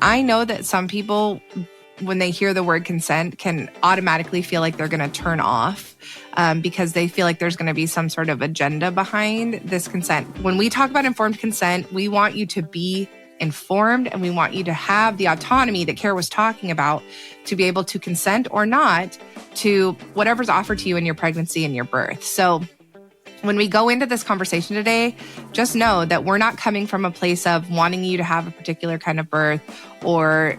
I know that some people, when they hear the word consent, can automatically feel like they're going to turn off because they feel like there's going to be some sort of agenda behind this consent. When we talk about informed consent, we want you to be informed and we want you to have the autonomy that Kara was talking about to be able to consent or not to whatever's offered to you in your pregnancy and your birth. So when we go into this conversation today, just know that we're not coming from a place of wanting you to have a particular kind of birth or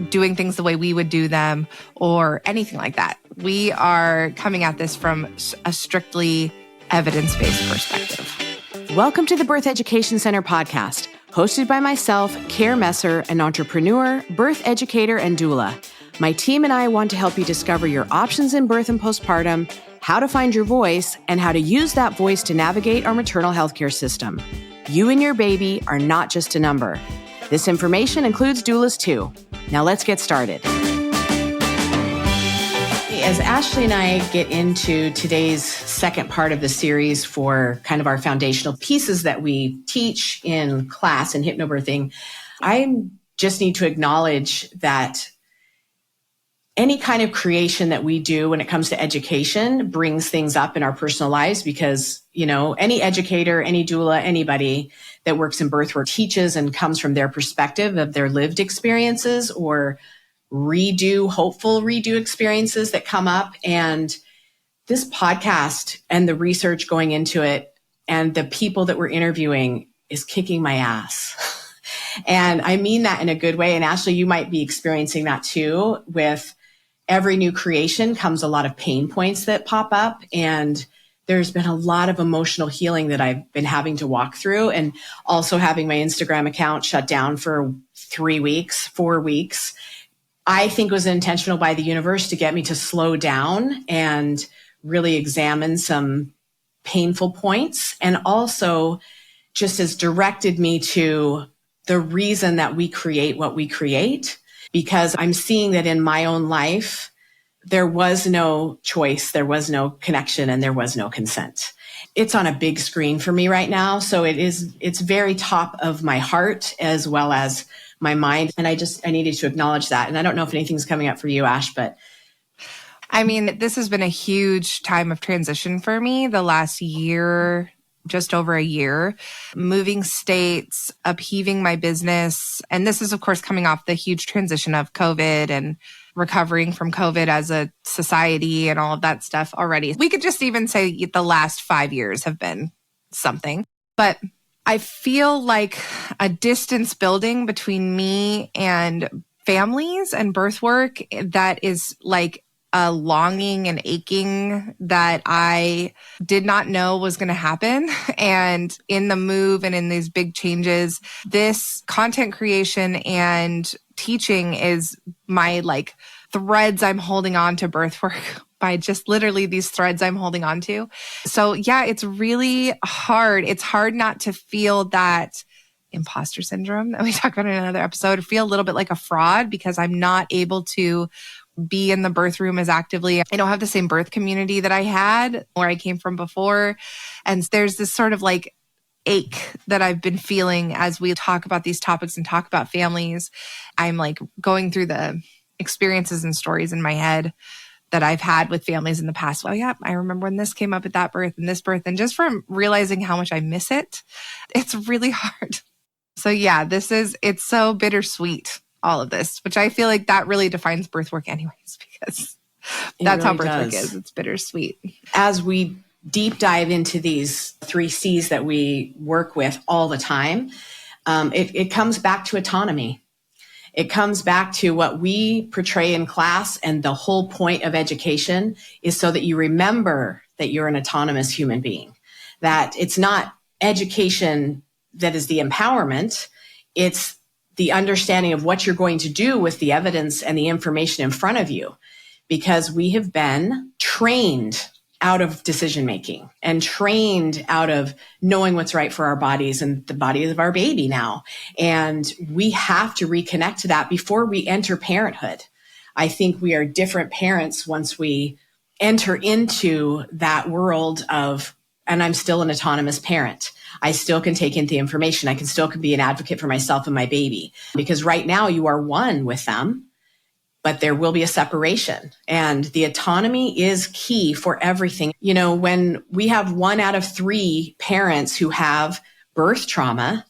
doing things the way we would do them or anything like that. We are coming at this from a strictly evidence-based perspective. Welcome to the Birth Education Center podcast, hosted by myself, Kara Messer, an entrepreneur, birth educator, and doula. My team and I want to help you discover your options in birth and postpartum, how to find your voice, and how to use that voice to navigate our maternal healthcare system. You and your baby are not just a number. This information includes doulas too. Now let's get started. As Ashley and I get into today's second part of the series for kind of our foundational pieces that we teach in class in hypnobirthing, I just need to acknowledge that any kind of creation that we do when it comes to education brings things up in our personal lives because, you know, any educator, any doula, anybody that works in birth work teaches and comes from their perspective of their lived experiences or hopeful redo experiences that come up. And this podcast and the research going into it and the people that we're interviewing is kicking my ass. And I mean that in a good way. And Ashley, you might be experiencing that too. With every new creation comes a lot of pain points that pop up. And there's been a lot of emotional healing that I've been having to walk through, and also having my Instagram account shut down for 4 weeks. I think was intentional by the universe to get me to slow down and really examine some painful points, and also just has directed me to the reason that we create what we create, because I'm seeing that in my own life, there was no choice, there was no connection, and there was no consent. It's on a big screen for me right now. So it's very top of my heart as well as my mind. And I needed to acknowledge that. And I don't know if anything's coming up for you, Ash, but I mean, this has been a huge time of transition for me the last year, just over a year, moving states, upheaving my business. And this is, of course, coming off the huge transition of COVID and recovering from COVID as a society and all of that stuff already. We could just even say the last 5 years have been something. But I feel like a distance building between me and families and birth work that is like a longing and aching that I did not know was going to happen. And in the move and in these big changes, this content creation and teaching is my like threads I'm holding on to birth work by just literally these threads I'm holding on to. So yeah, it's really hard. It's hard not to feel that imposter syndrome that we talked about in another episode, or feel a little bit like a fraud because I'm not able to be in the birth room as actively. I don't have the same birth community that I had where I came from before. And there's this sort of like ache that I've been feeling as we talk about these topics and talk about families. I'm like going through the experiences and stories in my head that I've had with families in the past. Well, yeah, I remember when this came up at that birth and this birth. And just from realizing how much I miss it, it's really hard. So yeah, it's so bittersweet, all of this, which I feel like that really defines birth work anyways, because that's how birth work is. It's bittersweet. As we deep dive into these 3 C's that we work with all the time, it comes back to autonomy. It comes back to what we portray in class, and the whole point of education is so that you remember that you're an autonomous human being, that it's not education that is the empowerment, it's the understanding of what you're going to do with the evidence and the information in front of you, because we have been trained out of decision making and trained out of knowing what's right for our bodies and the bodies of our baby now. And we have to reconnect to that before we enter parenthood. I think we are different parents once we enter into that world of and I'm still an autonomous parent. I still can take in the information. I can still be an advocate for myself and my baby, because right now you are one with them, but there will be a separation. And the autonomy is key for everything. You know, when we have 1 out of 3 parents who have birth trauma,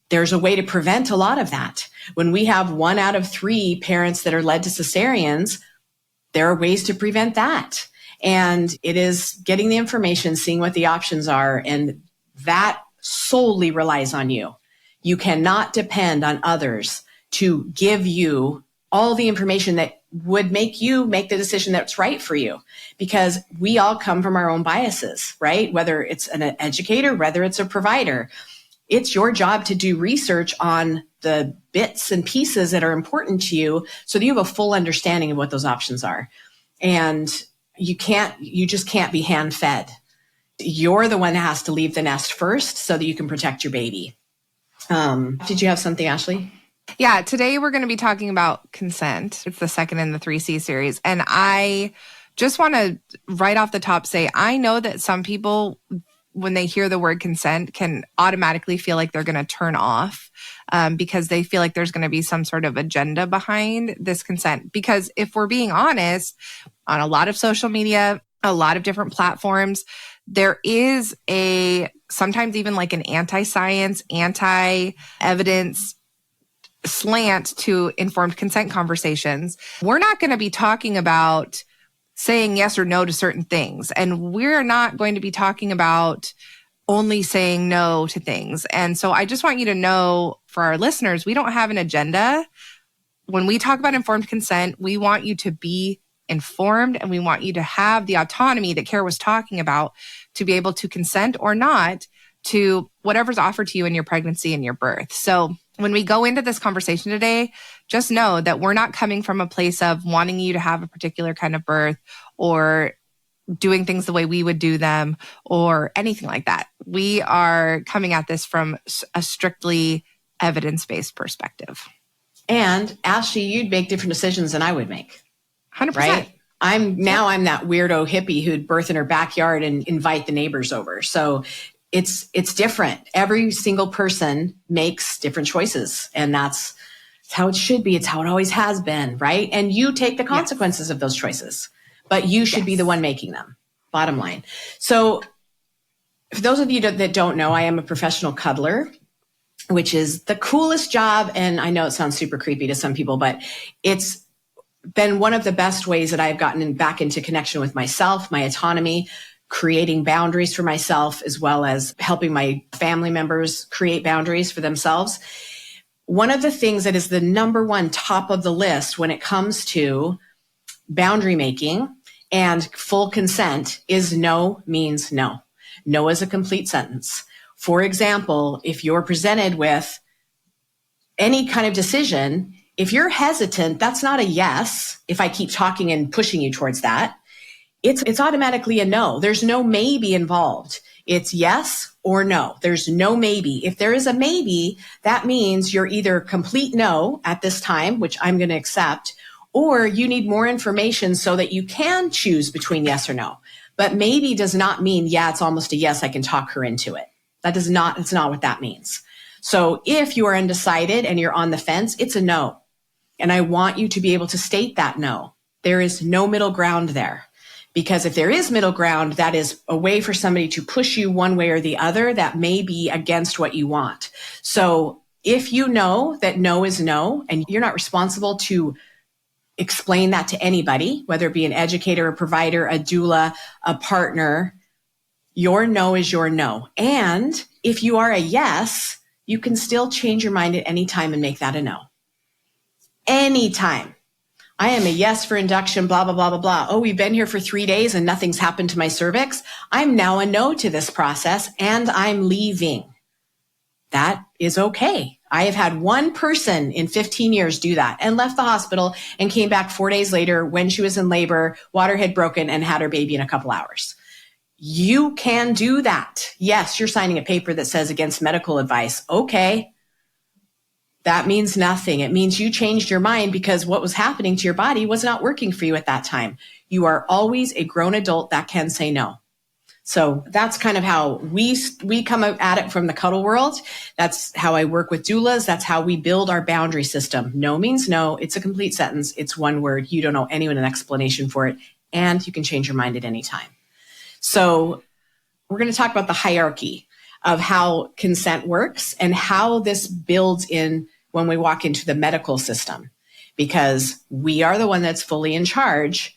there's a way to prevent a lot of that. When we have 1 out of 3 parents that are led to cesareans, there are ways to prevent that. And it is getting the information, seeing what the options are, and that solely relies on you. You cannot depend on others to give you all the information that would make you make the decision that's right for you, because we all come from our own biases, right? Whether it's an educator, whether it's a provider, it's your job to do research on the bits and pieces that are important to you so that you have a full understanding of what those options are. And you just can't be hand fed. You're the one that has to leave the nest first so that you can protect your baby. Did you have something, Ashley? Yeah, today we're going to be talking about consent. It's the second in the 3C series. And I just want to right off the top say, I know that some people, when they hear the word consent, can automatically feel like they're going to turn off because they feel like there's going to be some sort of agenda behind this consent. Because if we're being honest, on a lot of social media, a lot of different platforms, there is sometimes even like an anti-science, anti-evidence slant to informed consent conversations. We're not going to be talking about saying yes or no to certain things. And we're not going to be talking about only saying no to things. And so I just want you to know, for our listeners, we don't have an agenda. When we talk about informed consent, we want you to be informed, and we want you to have the autonomy that Kara was talking about to be able to consent or not to whatever's offered to you in your pregnancy and your birth. So when we go into this conversation today, just know that we're not coming from a place of wanting you to have a particular kind of birth or doing things the way we would do them or anything like that. We are coming at this from a strictly evidence-based perspective. And Ashley, you'd make different decisions than I would make. 100%. Right? I'm that weirdo hippie who'd birth in her backyard and invite the neighbors over. So it's different. Every single person makes different choices, and that's how it should be. It's how it always has been, right? And you take the consequences of those choices, but you should be the one making them, bottom line. So for those of you that don't know, I am a professional cuddler, which is the coolest job. And I know it sounds super creepy to some people, but it's been one of the best ways that I've gotten back into connection with myself, my autonomy, creating boundaries for myself, as well as helping my family members create boundaries for themselves. One of the things that is the number one top of the list when it comes to boundary making and full consent is no means no. No is a complete sentence. For example, if you're presented with any kind of decision, if you're hesitant, that's not a yes. If I keep talking and pushing you towards that, it's automatically a no. There's no maybe involved. It's yes or no. There's no maybe. If there is a maybe, that means you're either complete no at this time, which I'm going to accept, or you need more information so that you can choose between yes or no. But maybe does not mean, yeah, it's almost a yes, I can talk her into it. It's not what that means. So if you are undecided and you're on the fence, it's a no. And I want you to be able to state that no. There is no middle ground there. Because if there is middle ground, that is a way for somebody to push you one way or the other that may be against what you want. So if you know that no is no, and you're not responsible to explain that to anybody, whether it be an educator, a provider, a doula, a partner, your no is your no. And if you are a yes, you can still change your mind at any time and make that a no. Anytime. I am a yes for induction, blah, blah, blah, blah, blah. Oh, we've been here for 3 days and nothing's happened to my cervix. I'm now a no to this process and I'm leaving. That is okay. I have had one person in 15 years do that and left the hospital and came back 4 days later when she was in labor, water had broken, and had her baby in a couple hours. You can do that. Yes, you're signing a paper that says against medical advice. Okay. That means nothing. It means you changed your mind because what was happening to your body was not working for you at that time. You are always a grown adult that can say no. So that's kind of how we come at it from the cuddle world. That's how I work with doulas. That's how we build our boundary system. No means no. It's a complete sentence. It's one word. You don't owe anyone an explanation for it. And you can change your mind at any time. So we're going to talk about the hierarchy of how consent works and how this builds in when we walk into the medical system, because we are the one that's fully in charge.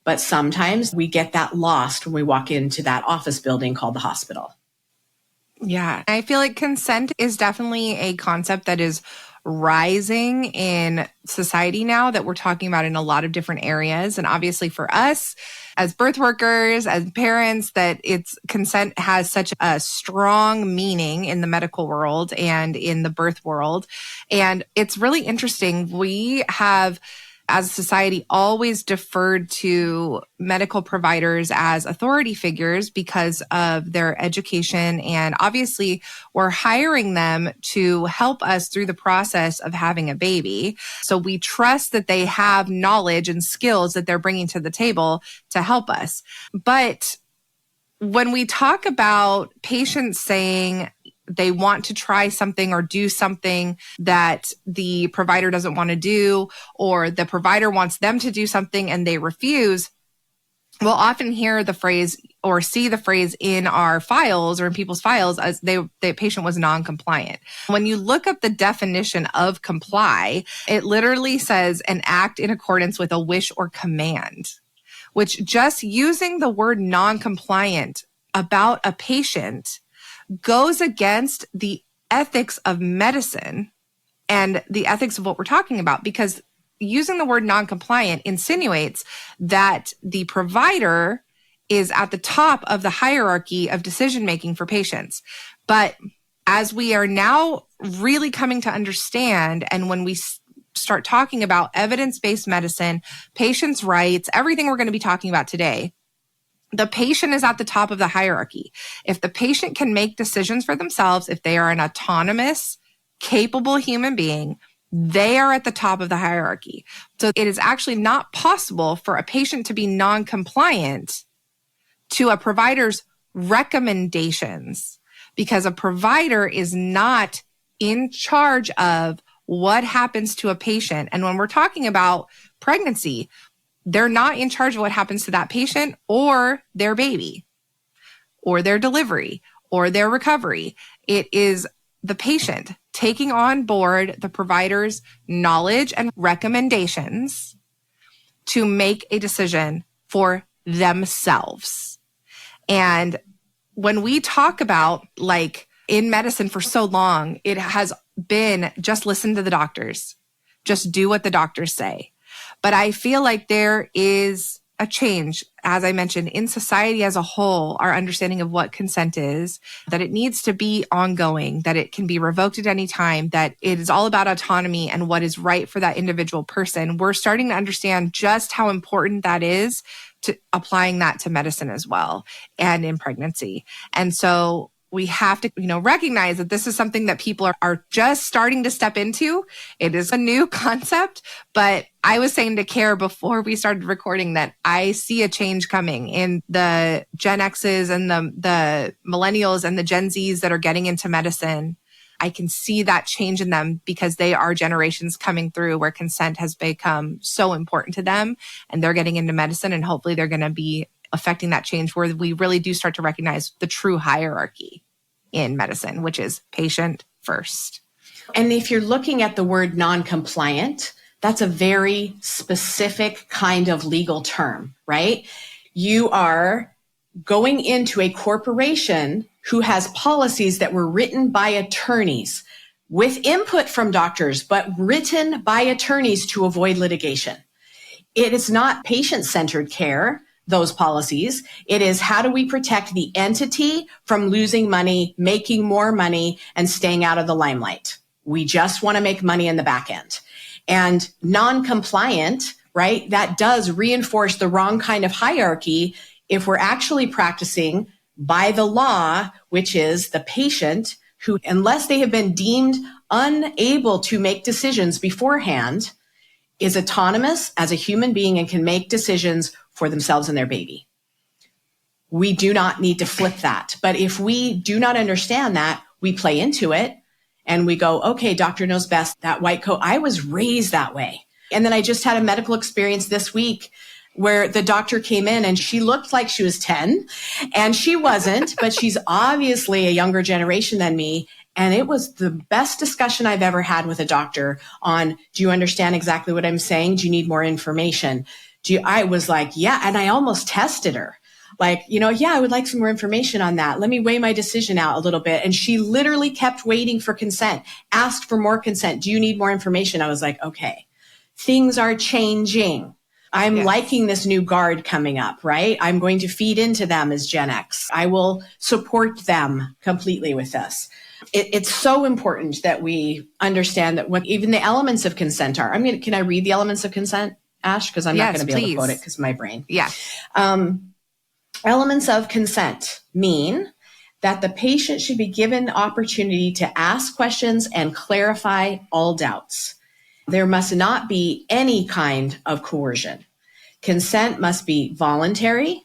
But sometimes we get that lost when we walk into that office building called the hospital. Yeah. I feel like consent is definitely a concept that is rising in society now, that we're talking about in a lot of different areas. And obviously for us as birth workers, as parents, that consent has such a strong meaning in the medical world and in the birth world. And it's really interesting. We have, as a society, always deferred to medical providers as authority figures because of their education. And obviously, we're hiring them to help us through the process of having a baby. So we trust that they have knowledge and skills that they're bringing to the table to help us. But when we talk about patients saying they want to try something or do something that the provider doesn't want to do, or the provider wants them to do something and they refuse, we'll often hear the phrase or see the phrase in our files or in people's files as the patient was non-compliant. When you look up the definition of comply, it literally says an act in accordance with a wish or command, which just using the word non-compliant about a patient goes against the ethics of medicine and the ethics of what we're talking about, because using the word non-compliant insinuates that the provider is at the top of the hierarchy of decision-making for patients. But as we are now really coming to understand, and when we start talking about evidence-based medicine, patients' rights, everything we're going to be talking about today, the patient is at the top of the hierarchy. If the patient can make decisions for themselves, if they are an autonomous, capable human being, they are at the top of the hierarchy. So it is actually not possible for a patient to be non-compliant to a provider's recommendations, because a provider is not in charge of what happens to a patient. And when we're talking about pregnancy, they're not in charge of what happens to that patient or their baby or their delivery or their recovery. It is the patient taking on board the provider's knowledge and recommendations to make a decision for themselves. And when we talk about, like, in medicine for so long, it has been just listen to the doctors, just do what the doctors say. But I feel like there is a change, as I mentioned, in society as a whole, our understanding of what consent is, that it needs to be ongoing, that it can be revoked at any time, that it is all about autonomy and what is right for that individual person. We're starting to understand just how important that is to applying that to medicine as well and in pregnancy. And so we have to, recognize that this is something that people are just starting to step into. It is a new concept, but I was saying to Care before we started recording that I see a change coming in the Gen X's and the millennials and the Gen Z's that are getting into medicine. I can see that change in them because they are generations coming through where consent has become so important to them, and they're getting into medicine, and hopefully they're going to be affecting that change where we really do start to recognize the true hierarchy in medicine, which is patient first. And if you're looking at the word non-compliant, that's a very specific kind of legal term, right? You are going into a corporation who has policies that were written by attorneys with input from doctors, but written by attorneys to avoid litigation. It is not patient-centered care, those policies. It is, how do we protect the entity from losing money, making more money, and staying out of the limelight? We just want to make money in the back end. And non-compliant, right, that does reinforce the wrong kind of hierarchy if we're actually practicing by the law, which is the patient who, unless they have been deemed unable to make decisions beforehand, is autonomous as a human being and can make decisions for themselves and their baby. we do not need to flip that. But if we do not understand that, we play into it and we go, okay, doctor knows best, that white coat. I was raised that way. And then I just had a medical experience this week where the doctor came in and she looked like she was 10 and she wasn't, but she's obviously a younger generation than me. And it was the best discussion I've ever had with a doctor on, do you understand exactly what I'm saying? Do you need more information? I was like, yeah. And I almost tested her. Like, yeah, I would like some more information on that. Let me weigh my decision out a little bit. And she literally kept waiting for consent, asked for more consent. Do you need more information? I was like, okay, things are changing. I'm liking this new guard coming up, right? I'm going to feed into them as Gen X. I will support them completely with this. It's so important that we understand that what even the elements of consent are. Can I read the elements of consent, Ash? Because I'm not going to be able to quote it because of my brain. Yeah. Elements of consent mean that the patient should be given the opportunity to ask questions and clarify all doubts. There must not be any kind of coercion. Consent must be voluntary,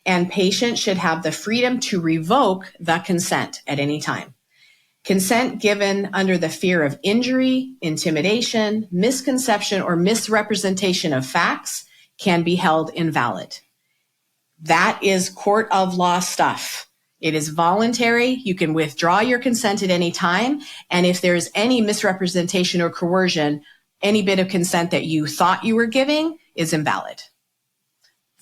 and patient should have the freedom to revoke the consent at any time. Consent given under the fear of injury, intimidation, misconception, or misrepresentation of facts can be held invalid. That is court of law stuff. It is voluntary. You can withdraw your consent at any time. And if there's any misrepresentation or coercion, any bit of consent that you thought you were giving is invalid.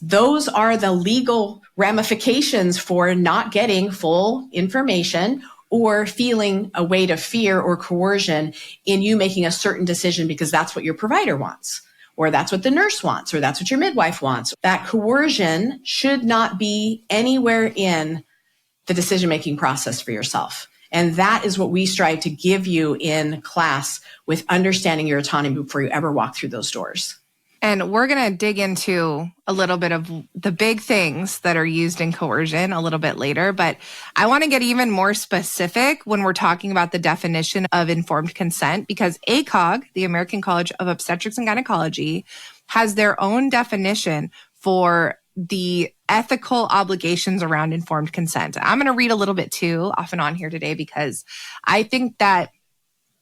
Those are the legal ramifications for not getting full information or feeling a weight of fear or coercion in you making a certain decision because that's what your provider wants, or that's what the nurse wants, or that's what your midwife wants. That coercion should not be anywhere in the decision-making process for yourself. And that is what we strive to give you in class with understanding your autonomy before you ever walk through those doors. And we're going to dig into a little bit of the big things that are used in coercion a little bit later. But I want to get even more specific when we're talking about the definition of informed consent, because ACOG, the American College of Obstetrics and Gynecology, has their own definition for the ethical obligations around informed consent. I'm going to read a little bit too off and on here today, because I think that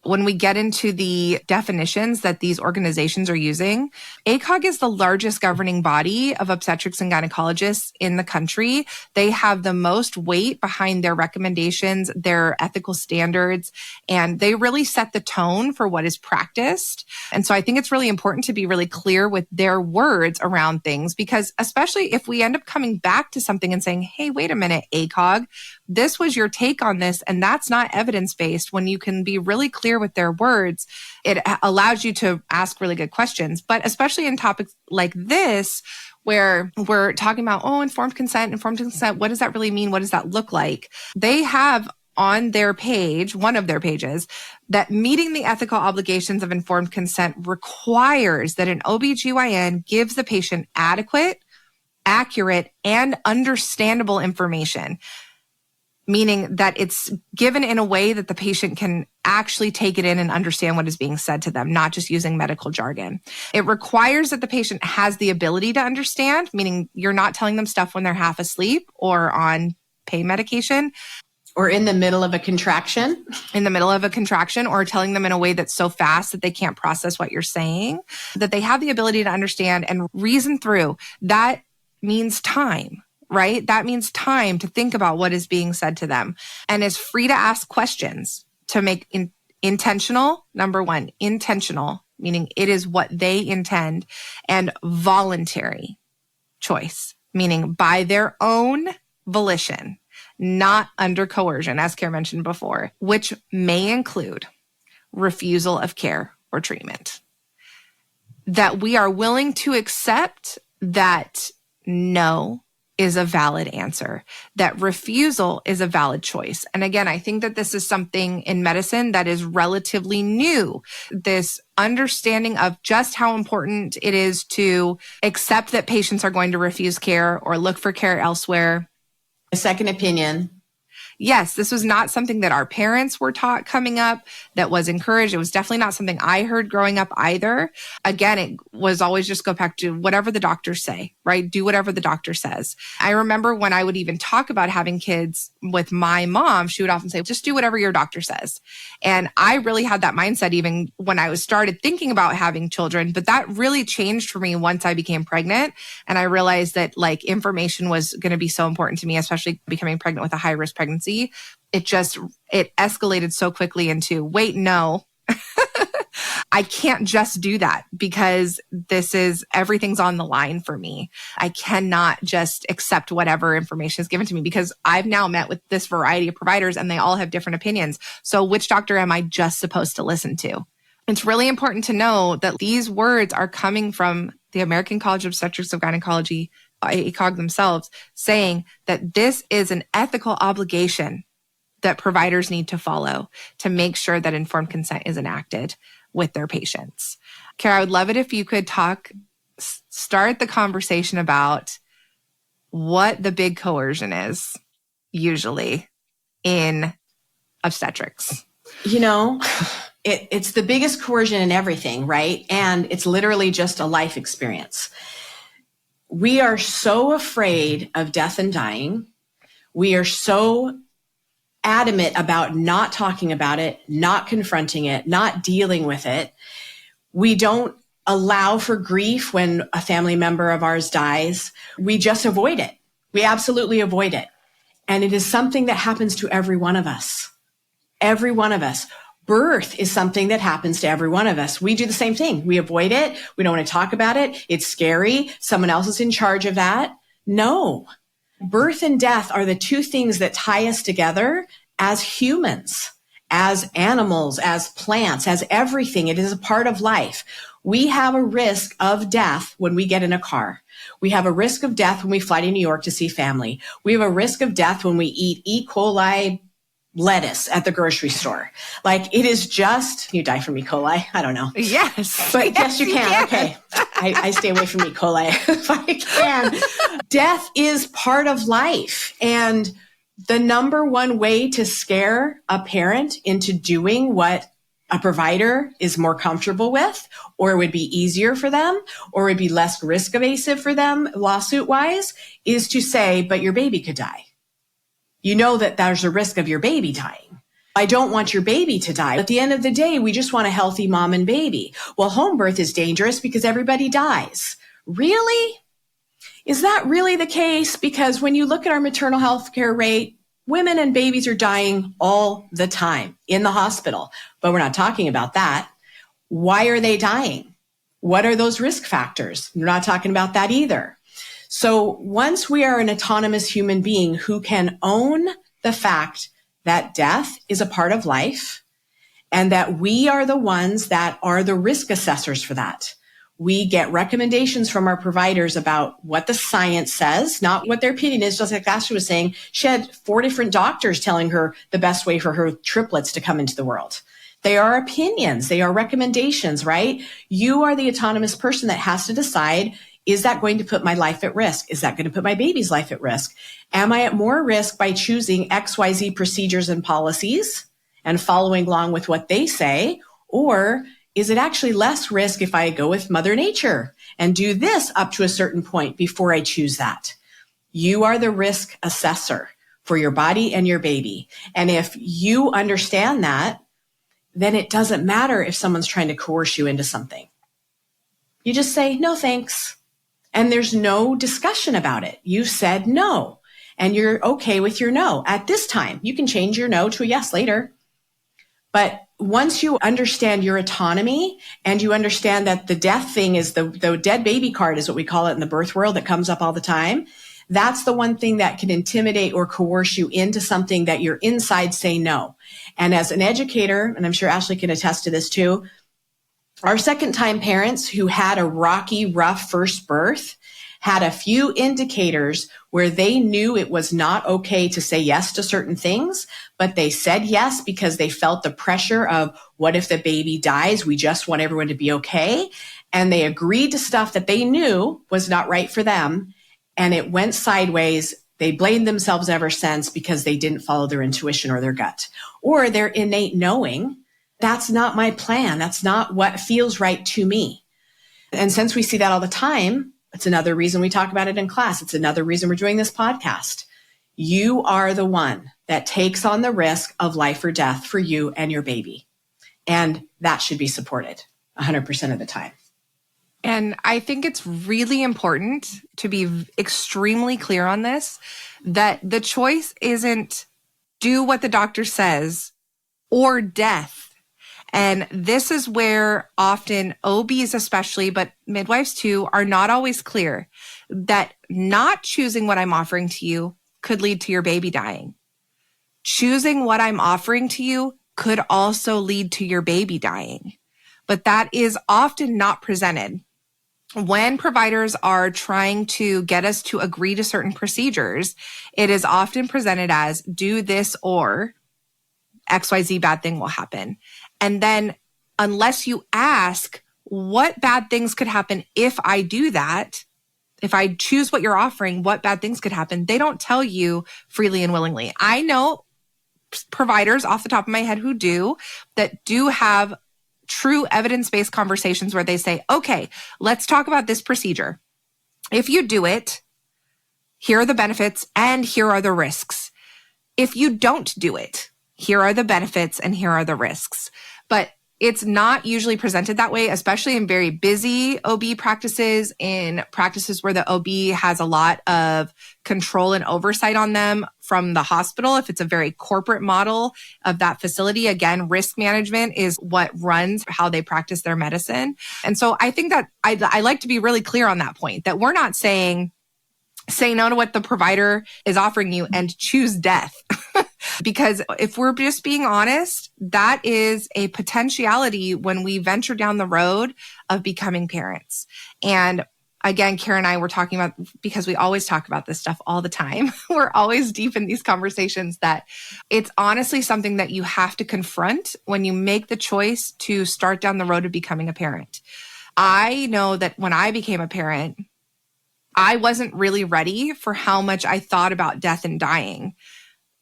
when we get into the definitions that these organizations are using, ACOG is the largest governing body of obstetrics and gynecologists in the country. They have the most weight behind their recommendations, their ethical standards, and they really set the tone for what is practiced. And so I think it's really important to be really clear with their words around things, because especially if we end up coming back to something and saying, hey, wait a minute, ACOG, this was your take on this, and that's not evidence-based. When you can be really clear with their words, it allows you to ask really good questions. But especially in topics like this, where we're talking about, informed consent, what does that really mean? What does that look like? They have on their page, one of their pages, that meeting the ethical obligations of informed consent requires that an OBGYN gives the patient adequate, accurate, and understandable information, meaning that it's given in a way that the patient can actually take it in and understand what is being said to them, not just using medical jargon. It requires that the patient has the ability to understand, meaning you're not telling them stuff when they're half asleep or on pain medication. Or in the middle of a contraction. Or telling them in a way that's so fast that they can't process what you're saying, that they have the ability to understand and reason through. That means time, right? That means time to think about what is being said to them, and is free to ask questions to make intentional. Number one, intentional, meaning it is what they intend, and voluntary choice, meaning by their own volition, not under coercion, as Kara mentioned before, which may include refusal of care or treatment. That we are willing to accept that no is a valid answer, that refusal is a valid choice. And again, I think that this is something in medicine that is relatively new, this understanding of just how important it is to accept that patients are going to refuse care or look for care elsewhere. A second opinion. yes, this was not something that our parents were taught coming up, that was encouraged. It was definitely not something I heard growing up either. Again, it was always just go back to whatever the doctors say, right? Do whatever the doctor says. I remember when I would even talk about having kids with my mom, she would often say, just do whatever your doctor says. And I really had that mindset even when I was started thinking about having children, but that really changed for me once I became pregnant. And I realized that like information was going to be so important to me, especially becoming pregnant with a high risk pregnancy. It escalated so quickly into, wait, no, I can't just do that because everything's on the line for me. I cannot just accept whatever information is given to me because I've now met with this variety of providers and they all have different opinions. So which doctor am I just supposed to listen to? It's really important to know that these words are coming from the American College of Obstetrics and Gynecology, ACOG themselves, saying that this is an ethical obligation that providers need to follow to make sure that informed consent is enacted with their patients. Kara, I would love it if you could start the conversation about what the big coercion is usually in obstetrics. It's the biggest coercion in everything, right? And it's literally just a life experience. We are so afraid of death and dying. We are so adamant about not talking about it, not confronting it, not dealing with it. We don't allow for grief when a family member of ours dies. We just avoid it. We absolutely avoid it. And it is something that happens to every one of us. Every one of us. Birth is something that happens to every one of us. We do the same thing. We avoid it. We don't want to talk about it. It's scary. Someone else is in charge of that. No. Birth and death are the two things that tie us together as humans, as animals, as plants, as everything. It is a part of life. We have a risk of death when we get in a car. We have a risk of death when we fly to New York to see family. We have a risk of death when we eat E. coli lettuce at the grocery store. Like it is just, you die from E. coli. I don't know. Yes. But yes, you can. Okay. I stay away from E. coli if I can. Death is part of life. And the number one way to scare a parent into doing what a provider is more comfortable with, or it would be easier for them, or it would be less risk evasive for them lawsuit wise, is to say, but your baby could die. You know that there's a risk of your baby dying. I don't want your baby to die. At the end of the day, we just want a healthy mom and baby. Well, home birth is dangerous because everybody dies. Really? Is that really the case? Because when you look at our maternal health care rate, women and babies are dying all the time in the hospital, but we're not talking about that. Why are they dying? What are those risk factors? We're not talking about that either. So once we are an autonomous human being who can own the fact that death is a part of life and that we are the ones that are the risk assessors for that. We get recommendations from our providers about what the science says, not what their opinion is. Just like Ashley was saying, she had 4 different doctors telling her the best way for her triplets to come into the world. They are opinions. They are recommendations, right? You are the autonomous person that has to decide, is that going to put my life at risk? Is that going to put my baby's life at risk? Am I at more risk by choosing XYZ procedures and policies and following along with what they say? Or is it actually less risk if I go with Mother Nature and do this up to a certain point before I choose that? You are the risk assessor for your body and your baby. And if you understand that, then it doesn't matter if someone's trying to coerce you into something. You just say, no, thanks. And there's no discussion about it. You said no, and you're okay with your no at this time. You can change your no to a yes later. But once you understand your autonomy and you understand that the death thing is the dead baby card is what we call it in the birth world that comes up all the time. That's the one thing that can intimidate or coerce you into something that your inside say no. And as an educator, and I'm sure Ashley can attest to this too, our second time parents who had a rocky, rough first birth had a few indicators where they knew it was not okay to say yes to certain things, but they said yes because they felt the pressure of what if the baby dies? We just want everyone to be okay. And they agreed to stuff that they knew was not right for them. And it went sideways. they blamed themselves ever since because they didn't follow their intuition or their gut or their innate knowing. That's not my plan. That's not what feels right to me. And since we see that all the time, it's another reason we talk about it in class. It's another reason we're doing this podcast. You are the one that takes on the risk of life or death for you and your baby. And that should be supported 100% of the time. And I think it's really important to be extremely clear on this, that the choice isn't do what the doctor says or death. And this is where often OBs especially, but midwives too, are not always clear that not choosing what I'm offering to you could lead to your baby dying. Choosing what I'm offering to you could also lead to your baby dying. But that is often not presented. When providers are trying to get us to agree to certain procedures, it is often presented as do this or XYZ bad thing will happen. And then unless you ask what bad things could happen if I do that, if I choose what you're offering, what bad things could happen, they don't tell you freely and willingly. I know providers off the top of my head who do have true evidence-based conversations where they say, okay, let's talk about this procedure. If you do it, here are the benefits and here are the risks. If you don't do it, here are the benefits and here are the risks. But it's not usually presented that way, especially in very busy OB practices, in practices where the OB has a lot of control and oversight on them from the hospital. If it's a very corporate model of that facility, again, risk management is what runs how they practice their medicine. And so I think that I like to be really clear on that point, that we're not saying, say no to what the provider is offering you and choose death. Because if we're just being honest, that is a potentiality when we venture down the road of becoming parents. And again, Kara and I were talking about, because we always talk about this stuff all the time. We're always deep in these conversations, that it's honestly something that you have to confront when you make the choice to start down the road of becoming a parent. I know that when I became a parent, I wasn't really ready for how much I thought about death and dying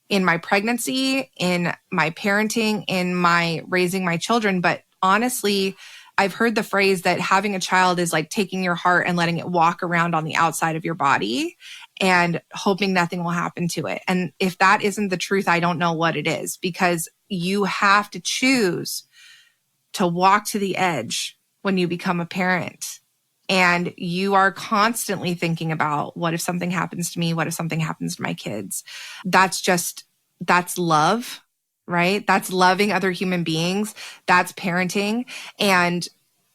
in my pregnancy, in my parenting, in my raising my children. But honestly, I've heard the phrase that having a child is like taking your heart and letting it walk around on the outside of your body and hoping nothing will happen to it. And if that isn't the truth, I don't know what it is, because you have to choose to walk to the edge when you become a parent. And you are constantly thinking about, what if something happens to me? What if something happens to my kids? That's love, right? That's loving other human beings. That's parenting. And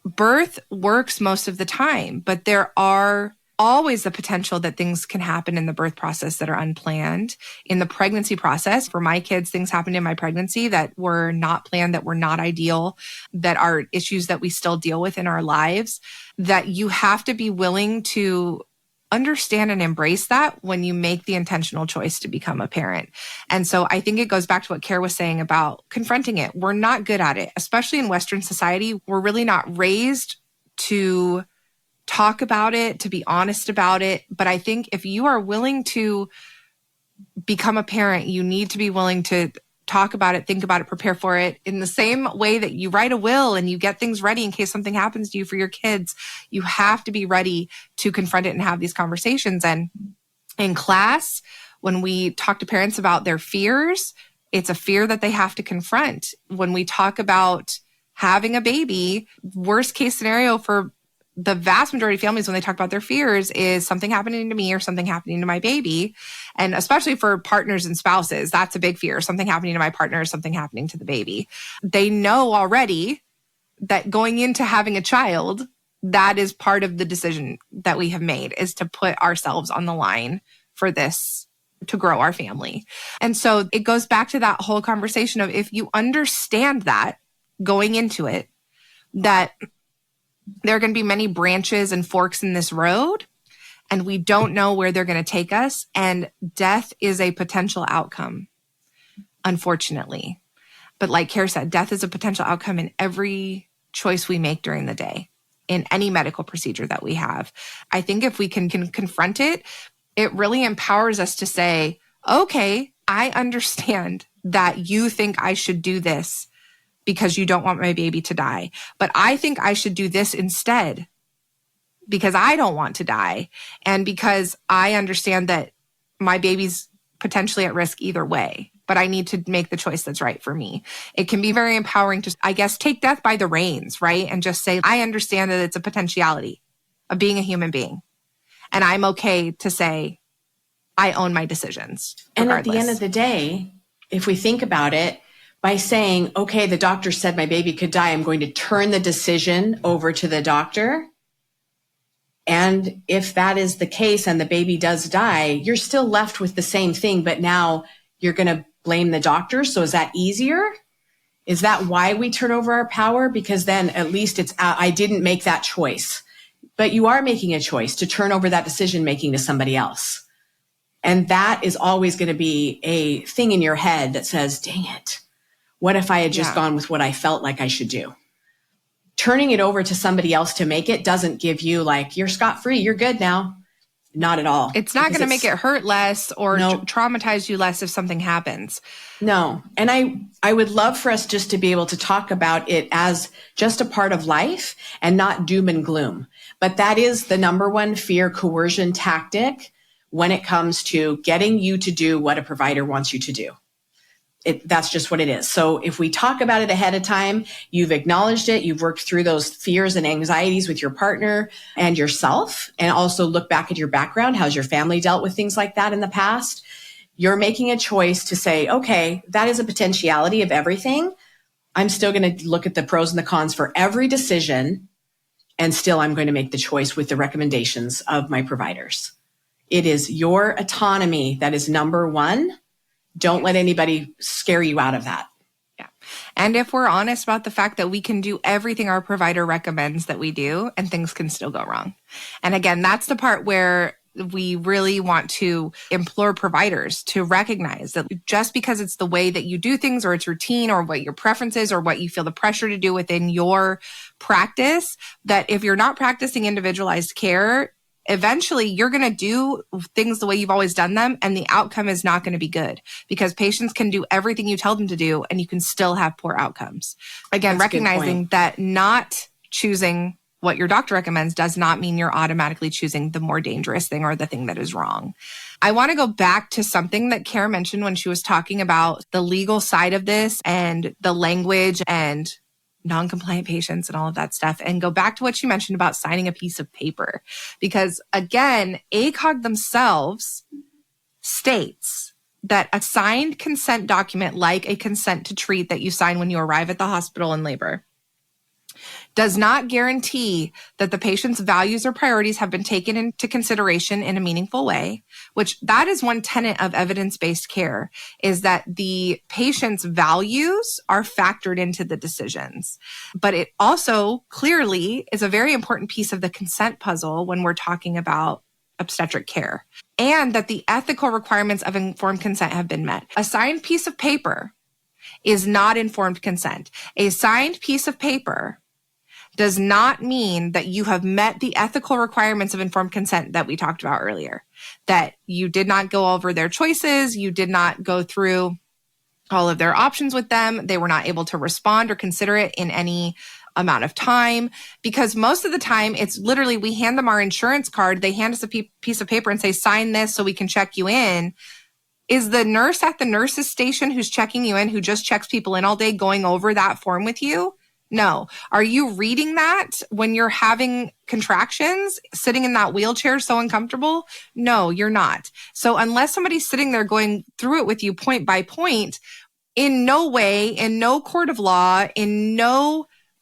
birth works most of the time, but there are always the potential that things can happen in the birth process that are unplanned. In the pregnancy process, for my kids, things happened in my pregnancy that were not planned, that were not ideal, that are issues that we still deal with in our lives, that you have to be willing to understand and embrace that when you make the intentional choice to become a parent. And so I think it goes back to what Kara was saying about confronting it. We're not good at it, especially in Western society. We're really not raised to talk about it, to be honest about it. But I think if you are willing to become a parent, you need to be willing to talk about it, think about it, prepare for it. In the same way that you write a will and you get things ready in case something happens to you for your kids, you have to be ready to confront it and have these conversations. And in class, when we talk to parents about their fears, it's a fear that they have to confront. When we talk about having a baby, worst case scenario for the vast majority of families when they talk about their fears is something happening to me or something happening to my baby. And especially for partners and spouses, that's a big fear. Something happening to my partner, something happening to the baby. They know already that going into having a child, that is part of the decision that we have made, is to put ourselves on the line for this, to grow our family. And so it goes back to that whole conversation of, if you understand that going into it, that there are going to be many branches and forks in this road, and we don't know where they're going to take us. And death is a potential outcome, unfortunately. But like Kara said, death is a potential outcome in every choice we make during the day, in any medical procedure that we have. I think if we can confront it, it really empowers us to say, okay, I understand that you think I should do this because you don't want my baby to die, but I think I should do this instead because I don't want to die. And because I understand that my baby's potentially at risk either way, but I need to make the choice that's right for me. It can be very empowering to, I guess, take death by the reins, right? And just say, I understand that it's a potentiality of being a human being. And I'm okay to say, I own my decisions. And at the end of the day, if we think about it, by saying, okay, the doctor said my baby could die, I'm going to turn the decision over to the doctor. And if that is the case and the baby does die, you're still left with the same thing, but now you're going to blame the doctor. So is that easier? Is that why we turn over our power? Because then at least it's, I didn't make that choice, but you are making a choice to turn over that decision making to somebody else. And that is always going to be a thing in your head that says, dang it, what if I had just gone with what I felt like I should do? Turning it over to somebody else to make it doesn't give you like, you're scot-free, you're good now. Not at all. It's not going to make it hurt less or traumatize you less if something happens. No. And I would love for us just to be able to talk about it as just a part of life and not doom and gloom. But that is the number one fear coercion tactic when it comes to getting you to do what a provider wants you to do. That's just what it is. So if we talk about it ahead of time, you've acknowledged it, you've worked through those fears and anxieties with your partner and yourself, and also look back at your background. How's your family dealt with things like that in the past? You're making a choice to say, okay, that is a potentiality of everything. I'm still going to look at the pros and the cons for every decision, and still I'm going to make the choice with the recommendations of my providers. It is your autonomy that is number one. Don't let anybody scare you out of that. Yeah. And if we're honest about the fact that we can do everything our provider recommends that we do, and things can still go wrong. And again, that's the part where we really want to implore providers to recognize that just because it's the way that you do things or it's routine or what your preference is or what you feel the pressure to do within your practice, that if you're not practicing individualized care, eventually you're going to do things the way you've always done them, and the outcome is not going to be good because patients can do everything you tell them to do and you can still have poor outcomes. Again, that's recognizing that not choosing what your doctor recommends does not mean you're automatically choosing the more dangerous thing or the thing that is wrong. I want to go back to something that Kara mentioned when she was talking about the legal side of this and the language and non-compliant patients and all of that stuff, and go back to what you mentioned about signing a piece of paper. Because again, ACOG themselves states that a signed consent document, like a consent to treat that you sign when you arrive at the hospital in labor, does not guarantee that the patient's values or priorities have been taken into consideration in a meaningful way, which that is one tenet of evidence-based care, is that the patient's values are factored into the decisions. But it also clearly is a very important piece of the consent puzzle when we're talking about obstetric care, and that the ethical requirements of informed consent have been met. A signed piece of paper is not informed consent. A signed piece of paper does not mean that you have met the ethical requirements of informed consent that we talked about earlier, that you did not go over their choices, you did not go through all of their options with them, they were not able to respond or consider it in any amount of time, because most of the time it's literally we hand them our insurance card, they hand us a piece of paper and say, sign this so we can check you in. Is the nurse at the nurse's station who's checking you in, who just checks people in all day, going over that form with you? No. Are you reading that when you're having contractions, sitting in that wheelchair so uncomfortable? No, you're not. So unless somebody's sitting there going through it with you point by point, in no way, in no court of law,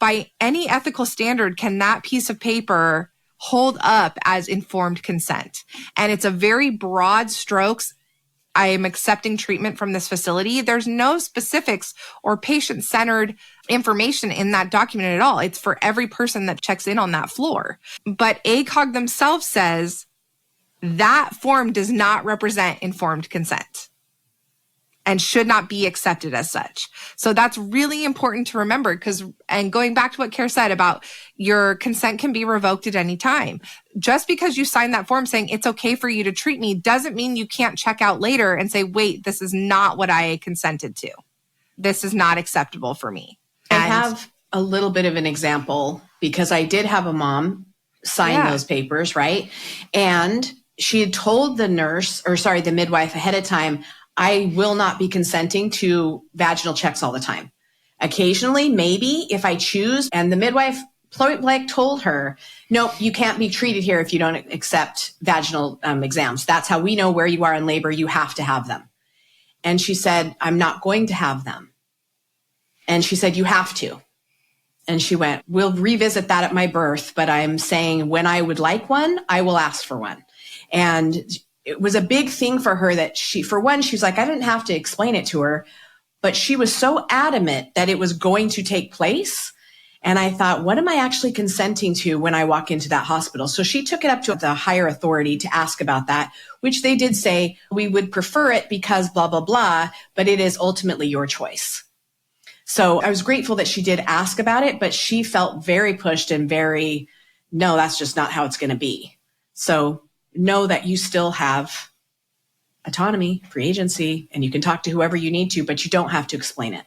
by any ethical standard, can that piece of paper hold up as informed consent. And it's a very broad strokes. I am accepting treatment from this facility. There's no specifics or patient-centered information in that document at all. It's for every person that checks in on that floor. But ACOG themselves says that form does not represent informed consent. and should not be accepted as such. So that's really important to remember and going back to what Care said about your consent can be revoked at any time. Just because you sign that form saying it's okay for you to treat me doesn't mean you can't check out later and say, wait, this is not what I consented to. This is not acceptable for me. I have a little bit of an example because I did have a mom sign those papers, right? And she had told the midwife ahead of time, I will not be consenting to vaginal checks all the time. Occasionally, maybe if I choose, and the midwife point blank told her, nope, you can't be treated here if you don't accept vaginal exams. That's how we know where you are in labor. You have to have them. And she said, I'm not going to have them. And she said, you have to. And she went, we'll revisit that at my birth, but I'm saying when I would like one, I will ask for one. And it was a big thing for her that for one, she was like, I didn't have to explain it to her, but she was so adamant that it was going to take place. And I thought, what am I actually consenting to when I walk into that hospital? So she took it up to the higher authority to ask about that, which they did say, we would prefer it because blah, blah, blah, but it is ultimately your choice. So I was grateful that she did ask about it, but she felt very pushed and no, that's just not how it's going to be. So know that you still have autonomy, free agency, and you can talk to whoever you need to, but you don't have to explain it.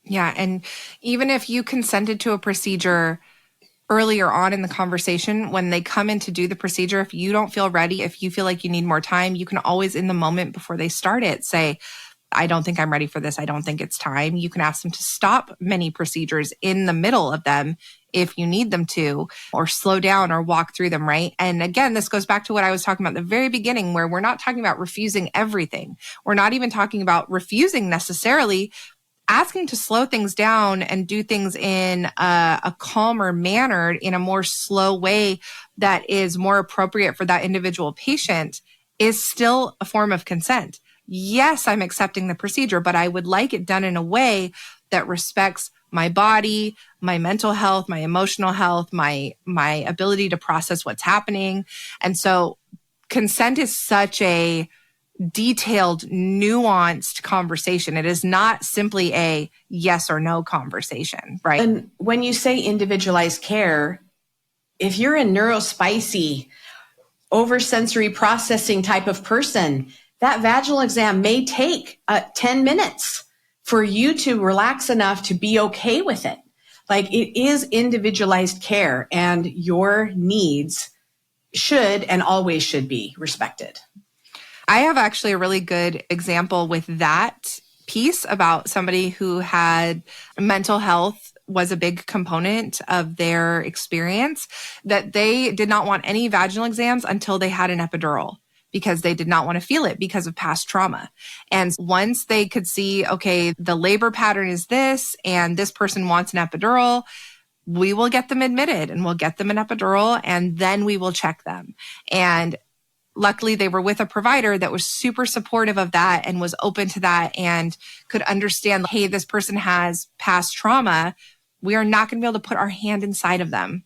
Yeah. And even if you consented to a procedure earlier on in the conversation, when they come in to do the procedure, if you don't feel ready, if you feel like you need more time, you can always in the moment before they start it, say, I don't think I'm ready for this. I don't think it's time. You can ask them to stop many procedures in the middle of them if you need them to, or slow down or walk through them, right? And again, this goes back to what I was talking about at the very beginning, where we're not talking about refusing everything. We're not even talking about refusing necessarily, asking to slow things down and do things in a calmer manner, in a more slow way that is more appropriate for that individual patient is still a form of consent. Yes, I'm accepting the procedure, but I would like it done in a way that respects my body, my mental health, my emotional health, my ability to process what's happening. And so consent is such a detailed, nuanced conversation. It is not simply a yes or no conversation, right? And when you say individualized care, if you're a neurospicy, oversensory processing type of person, that vaginal exam may take 10 minutes for you to relax enough to be okay with it. Like, it is individualized care, and your needs should and always should be respected. I have actually a really good example with that piece about somebody who had mental health was a big component of their experience, that they did not want any vaginal exams until they had an epidural, because they did not want to feel it because of past trauma. And once they could see, okay, the labor pattern is this, and this person wants an epidural, we will get them admitted and we'll get them an epidural, and then we will check them. And luckily, they were with a provider that was super supportive of that and was open to that and could understand, hey, this person has past trauma. We are not going to be able to put our hand inside of them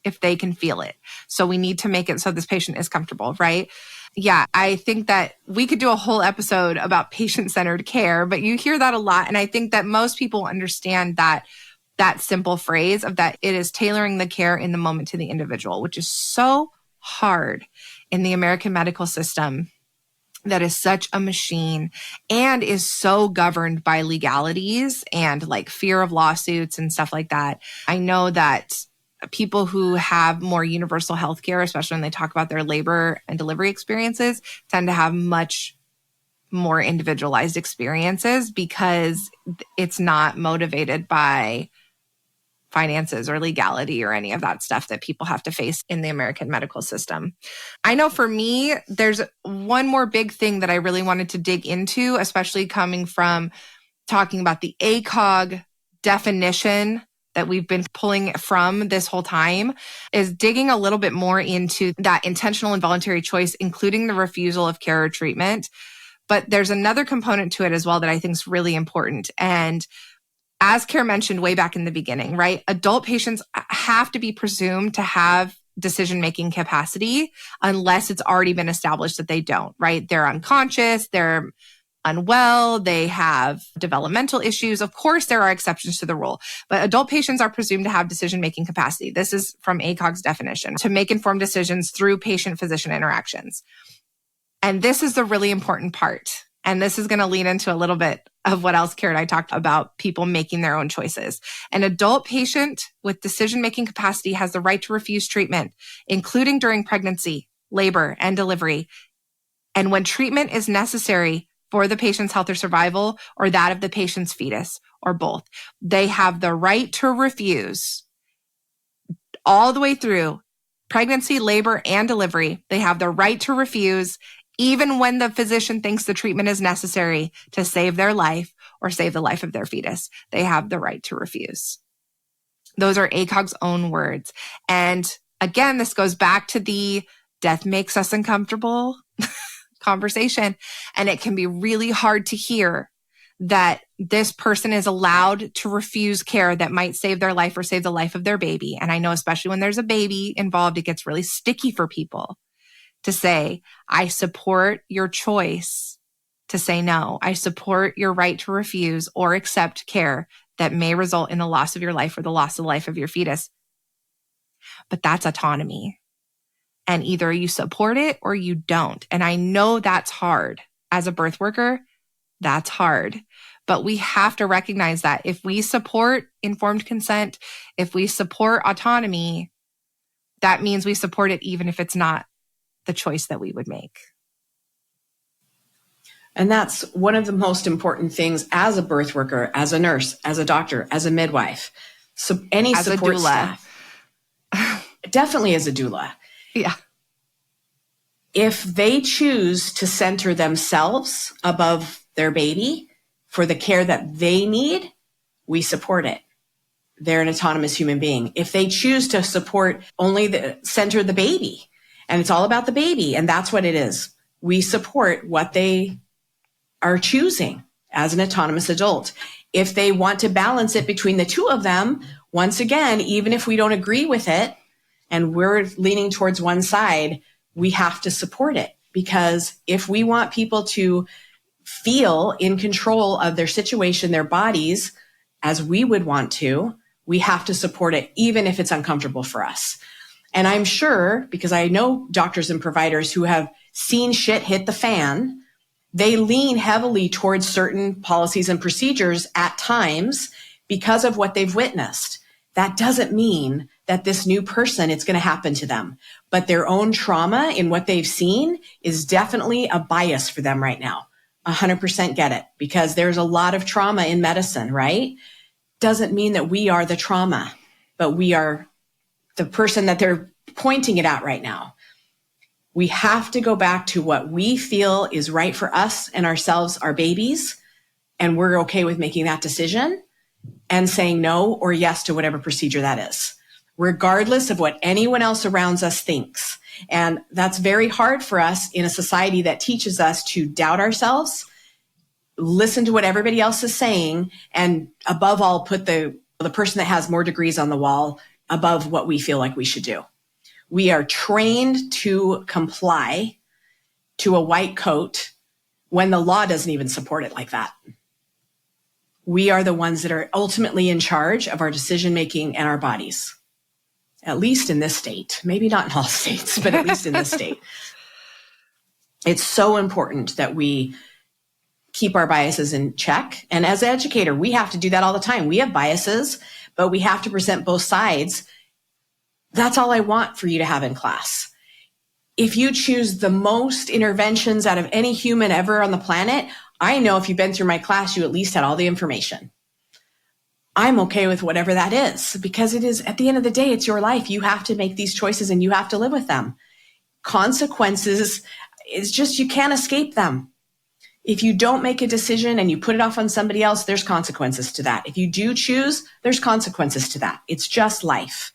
if they can feel it. So we need to make it so this patient is comfortable, right? Yeah, I think that we could do a whole episode about patient-centered care, but you hear that a lot. And I think that most people understand that simple phrase of that it is tailoring the care in the moment to the individual, which is so hard in the American medical system that is such a machine and is so governed by legalities and like fear of lawsuits and stuff like that. I know that people who have more universal health care, especially when they talk about their labor and delivery experiences, tend to have much more individualized experiences because it's not motivated by finances or legality or any of that stuff that people have to face in the American medical system. I know for me, there's one more big thing that I really wanted to dig into, especially coming from talking about the ACOG definition that we've been pulling from this whole time, is digging a little bit more into that intentional and voluntary choice, including the refusal of care or treatment. But there's another component to it as well that I think is really important. And as Care mentioned way back in the beginning, right? Adult patients have to be presumed to have decision-making capacity unless it's already been established that they don't, right? They're unconscious, they're unwell, they have developmental issues. Of course, there are exceptions to the rule, but adult patients are presumed to have decision-making capacity. This is from ACOG's definition, to make informed decisions through patient-physician interactions. And this is the really important part. And this is going to lead into a little bit of what else Kara and I talked about, people making their own choices. An adult patient with decision-making capacity has the right to refuse treatment, including during pregnancy, labor, and delivery. And when treatment is necessary for the patient's health or survival, or that of the patient's fetus, or both, they have the right to refuse all the way through pregnancy, labor, and delivery. They have the right to refuse even when the physician thinks the treatment is necessary to save their life or save the life of their fetus. They have the right to refuse. Those are ACOG's own words. And again, this goes back to the death makes us uncomfortable conversation. And it can be really hard to hear that this person is allowed to refuse care that might save their life or save the life of their baby. And I know, especially when there's a baby involved, it gets really sticky for people to say, I support your choice to say no. I support your right to refuse or accept care that may result in the loss of your life or the loss of the life of your fetus. But that's autonomy. And either you support it or you don't. And I know that's hard. As a birth worker, that's hard. But we have to recognize that if we support informed consent, if we support autonomy, that means we support it even if it's not the choice that we would make. And that's one of the most important things as a birth worker, as a nurse, as a doctor, as a midwife. So any as support a doula. staff. Definitely as a doula. Yeah. If they choose to center themselves above their baby for the care that they need, we support it. They're an autonomous human being. If they choose to support center the baby, and it's all about the baby, and that's what it is, we support what they are choosing as an autonomous adult. If they want to balance it between the two of them, once again, even if we don't agree with it and we're leaning towards one side, we have to support it. Because if we want people to feel in control of their situation, their bodies, as we would want to, we have to support it, even if it's uncomfortable for us. And I'm sure, because I know doctors and providers who have seen shit hit the fan, they lean heavily towards certain policies and procedures at times because of what they've witnessed. That doesn't mean that this new person, it's going to happen to them. But their own trauma in what they've seen is definitely a bias for them right now. 100% get it, because there's a lot of trauma in medicine, right? Doesn't mean that we are the trauma, but we are the person that they're pointing it at right now. We have to go back to what we feel is right for us and ourselves, our babies, and we're okay with making that decision and saying no or yes to whatever procedure that is, regardless of what anyone else around us thinks. And that's very hard for us in a society that teaches us to doubt ourselves, listen to what everybody else is saying, and above all, put the person that has more degrees on the wall above what we feel like we should do. We are trained to comply to a white coat when the law doesn't even support it like that. We are the ones that are ultimately in charge of our decision-making and our bodies, at least in this state. Maybe not in all states, but at least in this state. It's so important that we keep our biases in check. And as an educator, we have to do that all the time. We have biases, but we have to present both sides. That's all I want for you to have in class. If you choose the most interventions out of any human ever on the planet, I know if you've been through my class, you at least had all the information. I'm okay with whatever that is, because it is, at the end of the day, it's your life. You have to make these choices and you have to live with them. Consequences, it's just, you can't escape them. If you don't make a decision and you put it off on somebody else, there's consequences to that. If you do choose, there's consequences to that. It's just life.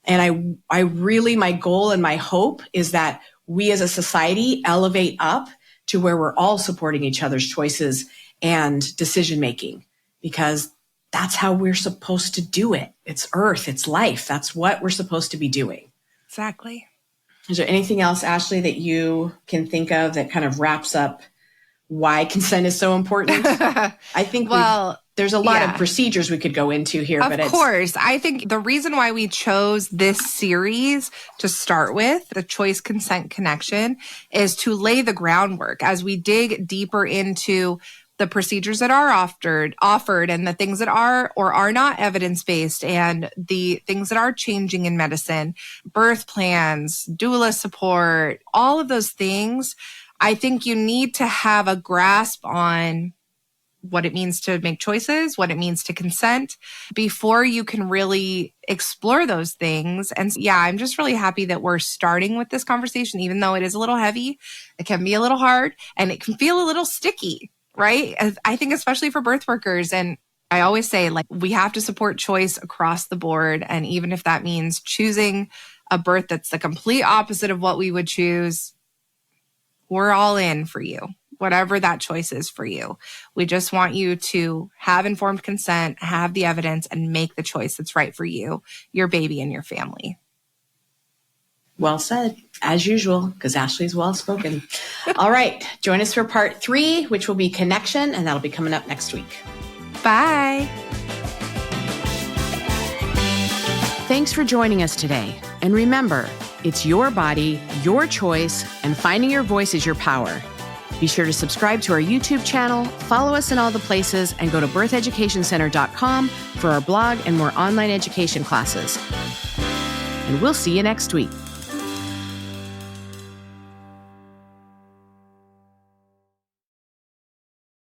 And I really, my goal and my hope is that we as a society elevate up to where we're all supporting each other's choices and decision making, because that's how we're supposed to do it. It's Earth, it's life. That's what we're supposed to be doing. Exactly. Is there anything else, Ashley, that you can think of that kind of wraps up why consent is so important. I think there's a lot of procedures we could go into here. Of course. I think the reason why we chose this series to start with, the choice consent connection, is to lay the groundwork as we dig deeper into the procedures that are offered and the things that are or are not evidence-based and the things that are changing in medicine, birth plans, doula support, all of those things. I think you need to have a grasp on what it means to make choices, what it means to consent before you can really explore those things. And yeah, I'm just really happy that we're starting with this conversation, even though it is a little heavy, it can be a little hard, and it can feel a little sticky, right? I think especially for birth workers. And I always say, like, we have to support choice across the board. And even if that means choosing a birth that's the complete opposite of what we would choose, we're all in for you, whatever that choice is for you. We just want you to have informed consent, have the evidence, and make the choice that's right for you, your baby, and your family. Well said, as usual, because Ashley's well spoken. All right, join us for part 3, which will be connection, and that'll be coming up next week. Bye. Thanks for joining us today. And remember, it's your body, your choice, and finding your voice is your power. Be sure to subscribe to our YouTube channel, follow us in all the places, and go to birtheducationcenter.com for our blog and more online education classes. And we'll see you next week.